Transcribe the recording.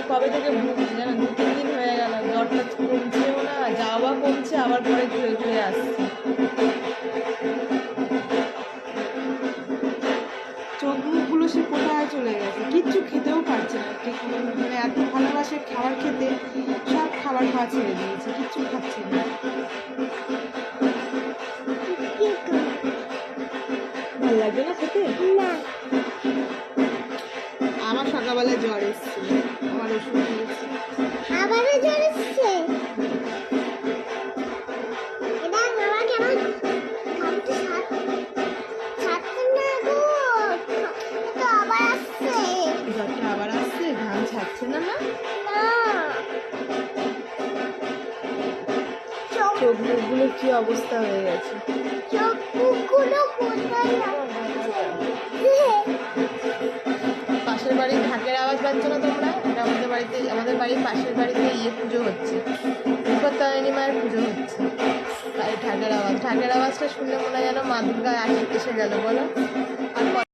কবে থেকে ভুগছি জানো, 2-3 দিন হয়ে গেল। জ্বরটা কমছেও না, যাওয়া কমছে, আবার পরে ঘুরে ঘুরে আসছে। চোখ মুখগুলো সে কোথায় চলে গেছে, কিচ্ছু খেতেও পারছে না ঠিক, মানে এত ভালোবাসে খাবার খেতে, সব খাবার খাওয়া ছেড়ে দিয়েছে, কিচ্ছু খাচ্ছে না। ভালো লাগবে না খেতে? আমার সকালবেলায় জ্বর এসেছিল, আমার ওষুধ দিয়েছে। আবারও জ্বর এসেছে। এটা বাবা কেমন ঘামটা ছাড়ছে না গো, তো আবার আসছে। জ্বরটা আবার আসছে, ঘাম ছাড়ছে না মা? না, চোখ মুখগুলো কি অবস্থা হয়ে গেছে। চোখ মুখগুলো কোথায় যাচ্ছে? পাশের বাড়ির ঢাকের আওয়াজ পাচ্ছ না তোমরা? এটা আমাদের বাড়ির পাশের বাড়িতে পুজো হচ্ছে, বিপত্তারিণী মায়ের পুজো হচ্ছে, তাই ঢাকের আওয়াজটা শুনলে মনে হয় যেন মা দুর্গা এসে গেল বলো। আর